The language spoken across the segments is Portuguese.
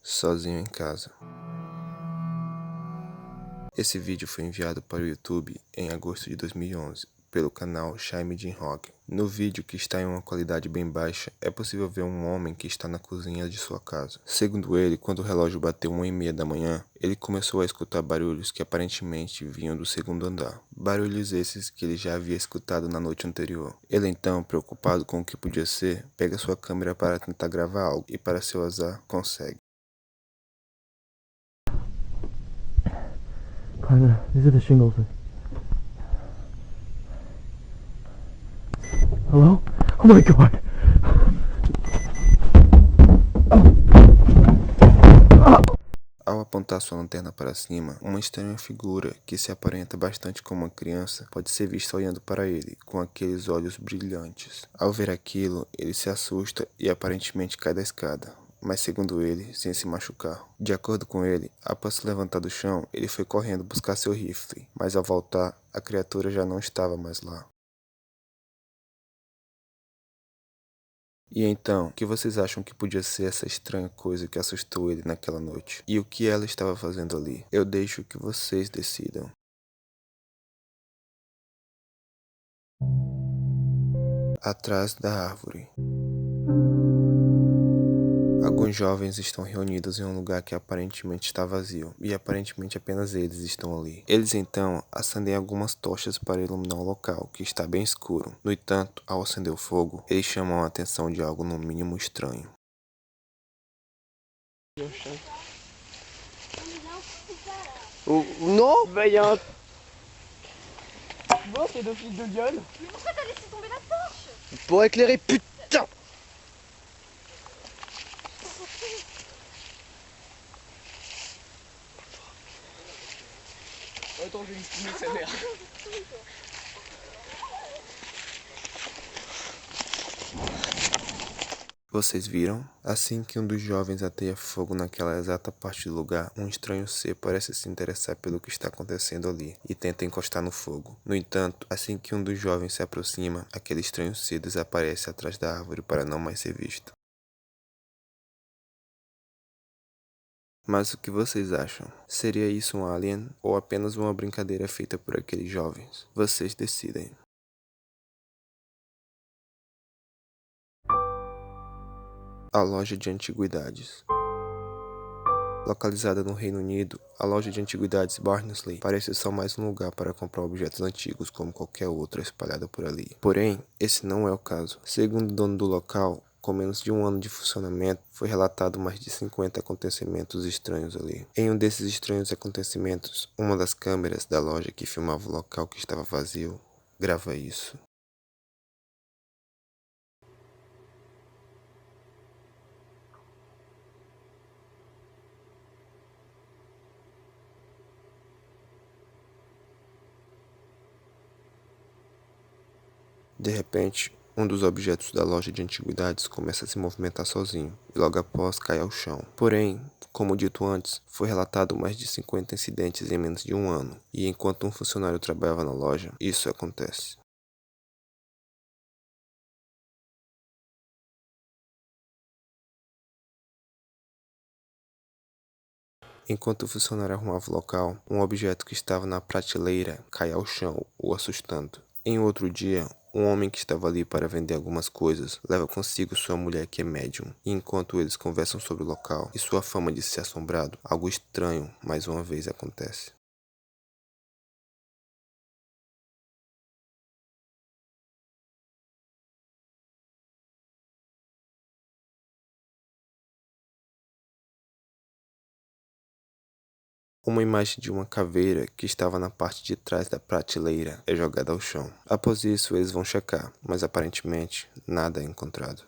sozinho em casa. Esse vídeo foi enviado para o YouTube em agosto de 2011, pelo canal Jaime Jin Rock. No vídeo, que está em uma qualidade bem baixa, é possível ver um homem que está na cozinha de sua casa. Segundo ele, quando o relógio bateu 1h30 da manhã, ele começou a escutar barulhos que aparentemente vinham do segundo andar. Barulhos esses que ele já havia escutado na noite anterior. Ele então, preocupado com o que podia ser, pega sua câmera para tentar gravar algo e, para seu azar, consegue. Kinda, these are the shingles. Hello? Oh my god! Ao apontar sua lanterna para cima, uma estranha figura, que se aparenta bastante com uma criança, pode ser vista olhando para ele, com aqueles olhos brilhantes. Ao ver aquilo, ele se assusta e aparentemente cai da escada, mas segundo ele, sem se machucar. De acordo com ele, após se levantar do chão, ele foi correndo buscar seu rifle, mas ao voltar, a criatura já não estava mais lá. E então, o que vocês acham que podia ser essa estranha coisa que assustou ele naquela noite? E o que ela estava fazendo ali? Eu deixo que vocês decidam. Atrás da árvore. Alguns jovens estão reunidos em um lugar que aparentemente está vazio, e aparentemente apenas eles estão ali. Eles então acendem algumas tochas para iluminar o local, que está bem escuro. No entanto, ao acender o fogo, eles chamam a atenção de algo no mínimo estranho. Non, bah y'a un... Bon, c'est deux fils de gueule. Mais pourquoi t'as laissé tomber la torche? Pour éclairer, putain. Attends, je vais lui fumer sa mère. Vocês viram? Assim que um dos jovens ateia fogo naquela exata parte do lugar, um estranho ser parece se interessar pelo que está acontecendo ali e tenta encostar no fogo. No entanto, assim que um dos jovens se aproxima, aquele estranho ser desaparece atrás da árvore para não mais ser visto. Mas o que vocês acham? Seria isso um alien ou apenas uma brincadeira feita por aqueles jovens? Vocês decidem. A loja de antiguidades. Localizada no Reino Unido, a loja de antiguidades Barnsley parece só mais um lugar para comprar objetos antigos como qualquer outra espalhada por ali. Porém, esse não é o caso. Segundo o dono do local, com menos de um ano de funcionamento, foi relatado mais de 50 acontecimentos estranhos ali. Em um desses estranhos acontecimentos, uma das câmeras da loja que filmava o local que estava vazio, grava isso. De repente, um dos objetos da loja de antiguidades começa a se movimentar sozinho e logo após cai ao chão. Porém, como dito antes, foi relatado mais de 50 incidentes em menos de um ano, e enquanto um funcionário trabalhava na loja, isso acontece. Enquanto o funcionário arrumava o local, um objeto que estava na prateleira cai ao chão, o assustando. Em outro dia, um homem que estava ali para vender algumas coisas leva consigo sua mulher que é médium, e enquanto eles conversam sobre o local e sua fama de ser assombrado, algo estranho mais uma vez acontece. Uma imagem de uma caveira que estava na parte de trás da prateleira é jogada ao chão. Após isso, eles vão checar, mas aparentemente nada é encontrado.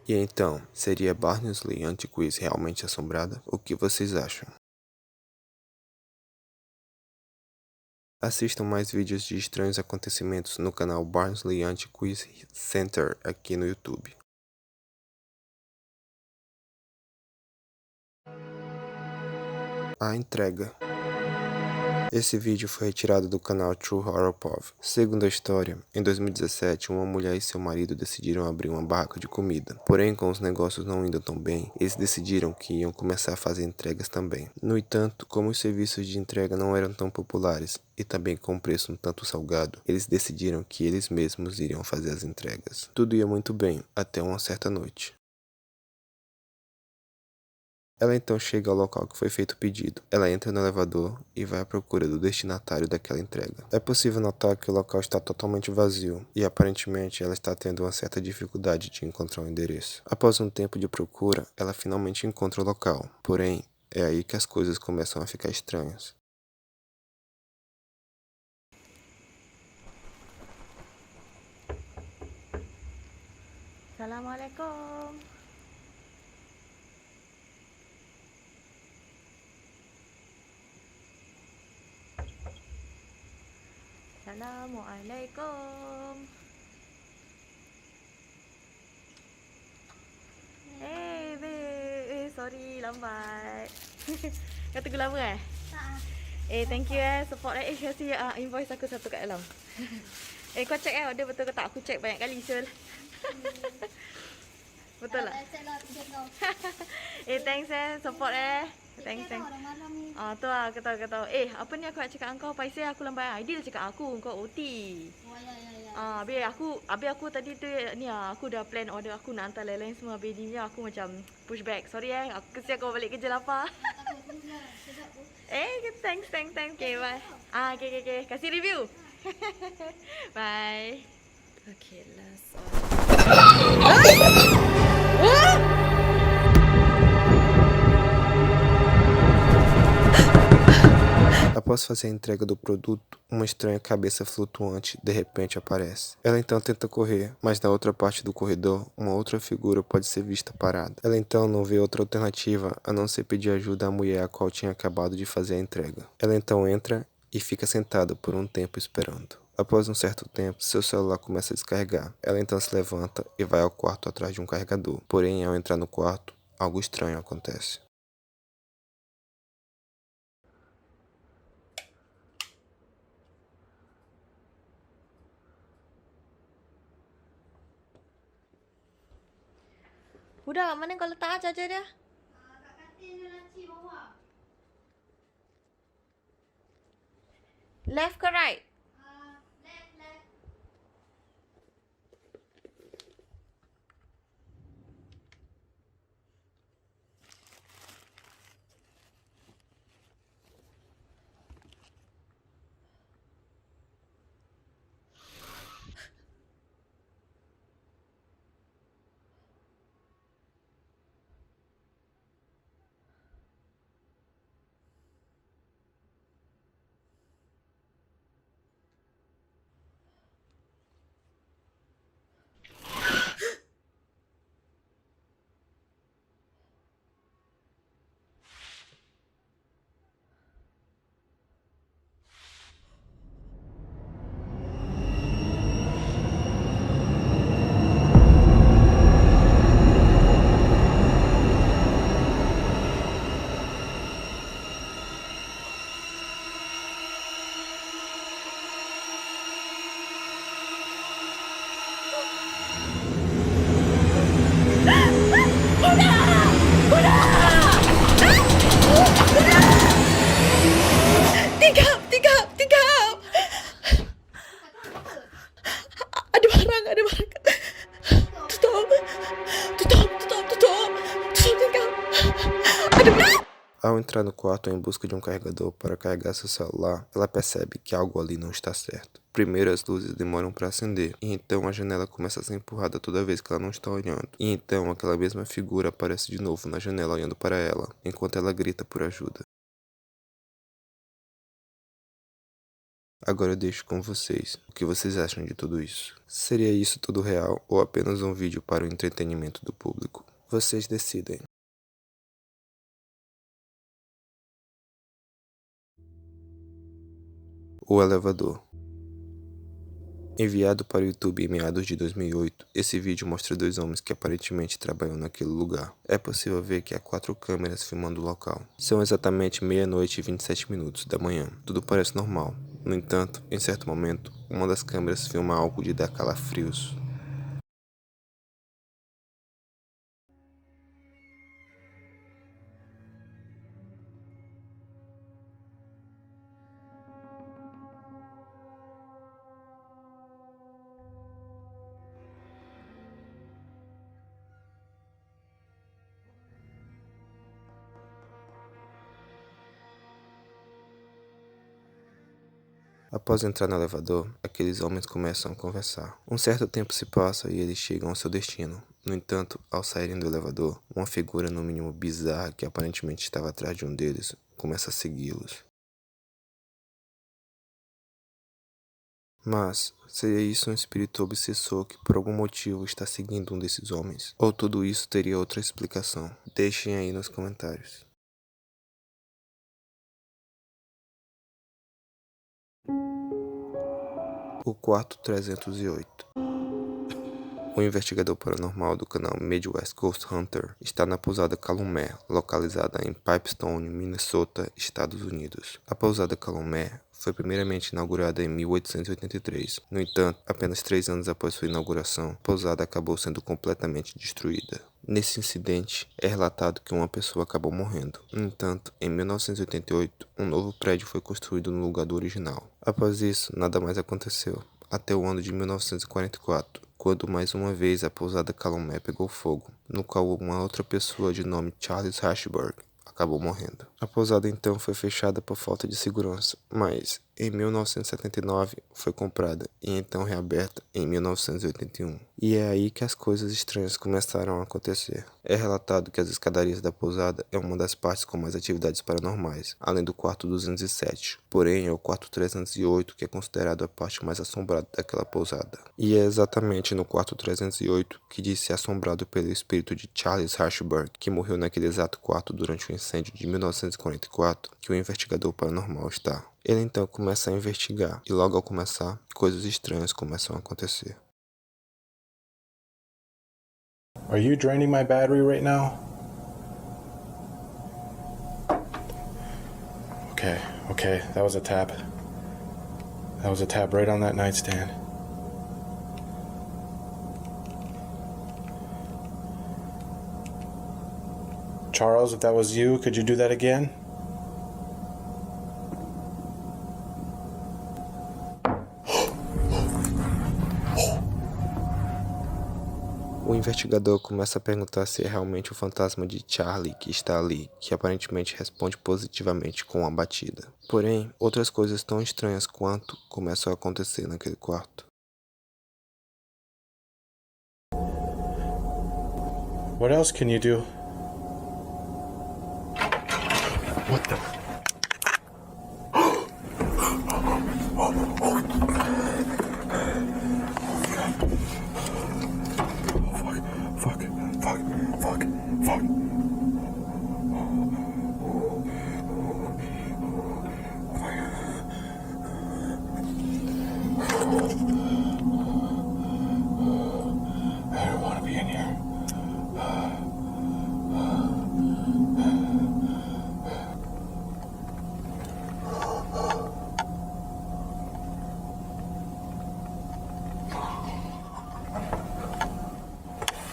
E então, seria Barnsley Antiquiz realmente assombrada? O que vocês acham? Assistam mais vídeos de estranhos acontecimentos no canal Barnsley Antiquiz Center aqui no YouTube. A entrega. Esse vídeo foi retirado do canal True Horror Pov. Segundo a história, em 2017, uma mulher e seu marido decidiram abrir uma barraca de comida. Porém, com os negócios não indo tão bem, eles decidiram que iam começar a fazer entregas também. No entanto, como os serviços de entrega não eram tão populares e também com preço um tanto salgado, eles decidiram que eles mesmos iriam fazer as entregas. Tudo ia muito bem, até uma certa noite. Ela então chega ao local que foi feito o pedido. Ela entra no elevador e vai à procura do destinatário daquela entrega. É possível notar que o local está totalmente vazio e aparentemente ela está tendo uma certa dificuldade de encontrar o endereço. Após um tempo de procura, ela finalmente encontra o local. Porém, é aí que as coisas começam a ficar estranhas. Assalamualaikum. Assalamualaikum. Sorry lambat. Kau tunggu lama thank you support kasih invoice aku satu kat dalam. Kau check order betul ke tak? Aku check banyak kali Syul. Betul tak? Thanks support Thanks. Tu lah aku tahu. Apa ni aku nak cakap dengan kau Paiseh aku lambat. Dia dah cakap aku kau OT. Habis aku tadi tu ni aku dah plan order aku nak hantar lain-lain semua. Habis ni aku macam push back. Sorry aku kesian kau balik kerja lapar. Thanks. Okay, bye. Okay. Kasih review. Bye. Okay, last order. Após fazer a entrega do produto, uma estranha cabeça flutuante de repente aparece. Ela então tenta correr, mas na outra parte do corredor, uma outra figura pode ser vista parada. Ela então não vê outra alternativa a não ser pedir ajuda à mulher a qual tinha acabado de fazer a entrega. Ela então entra e fica sentada por um tempo esperando. Após um certo tempo, seu celular começa a descarregar. Ela então se levanta e vai ao quarto atrás de um carregador. Porém, ao entrar no quarto, algo estranho acontece. Budak, mana kau letak charger dia? Kat katil laci bawah. Left ke right? Left. Tingkap. Ada barang. Tutup. Tingkap. Ada barang. Ao entrar no quarto em busca de um carregador para carregar seu celular, ela percebe que algo ali não está certo. Primeiro as luzes demoram para acender, e então a janela começa a ser empurrada toda vez que ela não está olhando. E então aquela mesma figura aparece de novo na janela olhando para ela, enquanto ela grita por ajuda. Agora eu deixo com vocês. O que vocês acham de tudo isso? Seria isso tudo real ou apenas um vídeo para o entretenimento do público? Vocês decidem. O elevador. Enviado para o YouTube em meados de 2008, esse vídeo mostra 2 homens que aparentemente trabalham naquele lugar. É possível ver que há 4 câmeras filmando o local. São exatamente meia-noite e 27 minutos da manhã. Tudo parece normal. No entanto, em certo momento, uma das câmeras filma algo de dar calafrios. Após entrar no elevador, aqueles homens começam a conversar. Um certo tempo se passa e eles chegam ao seu destino. No entanto, ao saírem do elevador, uma figura no mínimo bizarra que aparentemente estava atrás de um deles começa a segui-los. Mas, seria isso um espírito obsessor que por algum motivo está seguindo um desses homens? Ou tudo isso teria outra explicação? Deixem aí nos comentários. O quarto 308. O investigador paranormal do canal Midwest Ghost Hunter está na pousada Calumet, localizada em Pipestone, Minnesota, Estados Unidos. A pousada Calumet foi primeiramente inaugurada em 1883. No entanto, apenas 3 anos após sua inauguração, a pousada acabou sendo completamente destruída. Nesse incidente, é relatado que uma pessoa acabou morrendo. No entanto, em 1988, um novo prédio foi construído no lugar do original. Após isso, nada mais aconteceu, até o ano de 1944, quando mais uma vez a pousada Calumet pegou fogo, no qual uma outra pessoa de nome Charles Hashberg acabou morrendo. A pousada então foi fechada por falta de segurança, mas em 1979 foi comprada e então reaberta em 1981. E é aí que as coisas estranhas começaram a acontecer. É relatado que as escadarias da pousada é uma das partes com mais atividades paranormais, além do quarto 207. Porém, é o quarto 308 que é considerado a parte mais assombrada daquela pousada. E é exatamente no quarto 308 que diz ser assombrado pelo espírito de Charles Hashberg, que morreu naquele exato quarto durante o incêndio de 1944, que o investigador paranormal está. Ele então começa a investigar, e logo ao começar, coisas estranhas começam a acontecer. Are you draining my battery right now? Okay, that was a tap. That was a tap right on that nightstand. Charles, if that was you, could you do that again? O investigador começa a perguntar se é realmente o fantasma de Charlie que está ali, que aparentemente responde positivamente com uma batida. Porém, outras coisas tão estranhas quanto começam a acontecer naquele quarto. What else can you do? What the? Fuck. I don't want to be in here.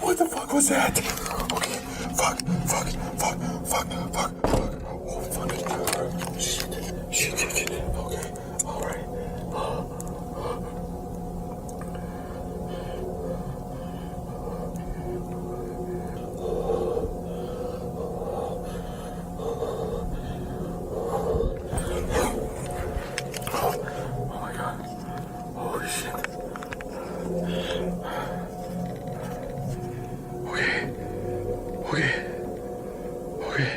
What the fuck was that? Okay, fuck. Oh, fuck. Shit. Okay, alright. Oh my god. Holy shit. Okay.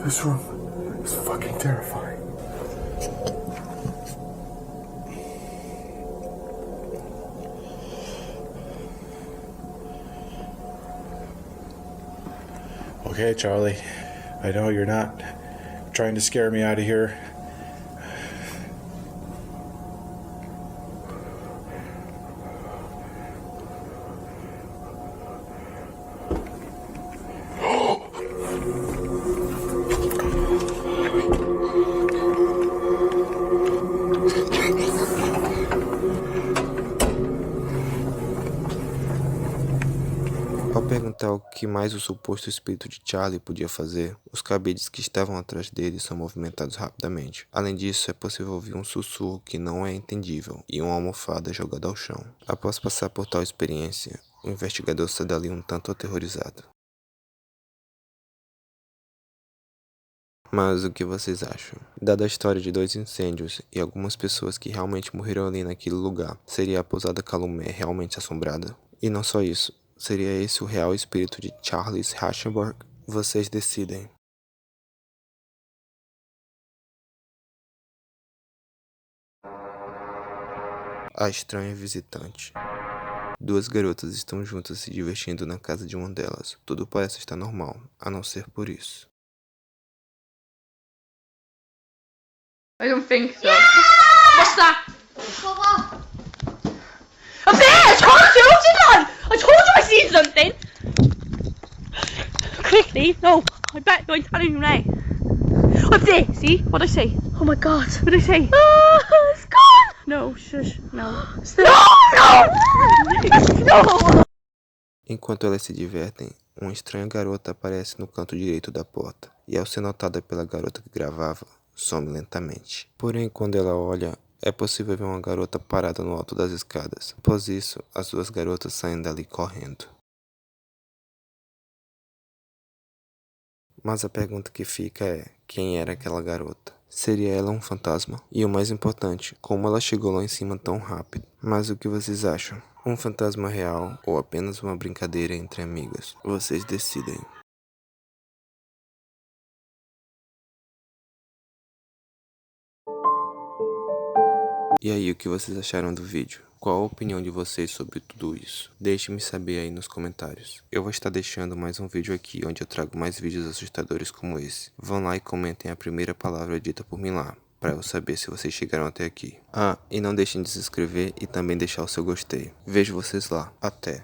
This room is fucking terrifying. Okay, Charlie. I know you're not trying to scare me out of here. Ao perguntar o que mais o suposto espírito de Charlie podia fazer, os cabides que estavam atrás dele são movimentados rapidamente. Além disso, é possível ouvir um sussurro que não é entendível e uma almofada jogada ao chão. Após passar por tal experiência, o investigador sai dali um tanto aterrorizado. Mas o que vocês acham? Dada a história de 2 incêndios e algumas pessoas que realmente morreram ali naquele lugar, seria a pousada Calumé realmente assombrada? E não só isso, seria esse o real espírito de Charles Rauschenberg? Vocês decidem. A estranha visitante. 2 garotas estão juntas se divertindo na casa de uma delas. Tudo parece estar normal, a não ser por isso. I don't think so. What's that? Papa! Up there! I told you! What's it on? I told you I seen something! Quickly! No! I bet you're telling you now. Up there! See? What'd I say? Oh my god! What'd I say? It's gone! No, shush. No. No! Enquanto elas se divertem, uma estranha garota aparece no canto direito da porta, e ao ser notada pela garota que gravava, some lentamente. Porém, quando ela olha, é possível ver uma garota parada no alto das escadas. Após isso, as 2 garotas saem dali correndo. Mas a pergunta que fica é, quem era aquela garota? Seria ela um fantasma? E o mais importante, como ela chegou lá em cima tão rápido? Mas o que vocês acham? Um fantasma real ou apenas uma brincadeira entre amigas? Vocês decidem. E aí, o que vocês acharam do vídeo? Qual a opinião de vocês sobre tudo isso? Deixe-me saber aí nos comentários. Eu vou estar deixando mais um vídeo aqui, onde eu trago mais vídeos assustadores como esse. Vão lá e comentem a primeira palavra dita por mim lá, para eu saber se vocês chegaram até aqui. Ah, e não deixem de se inscrever e também deixar o seu gostei. Vejo vocês lá. Até!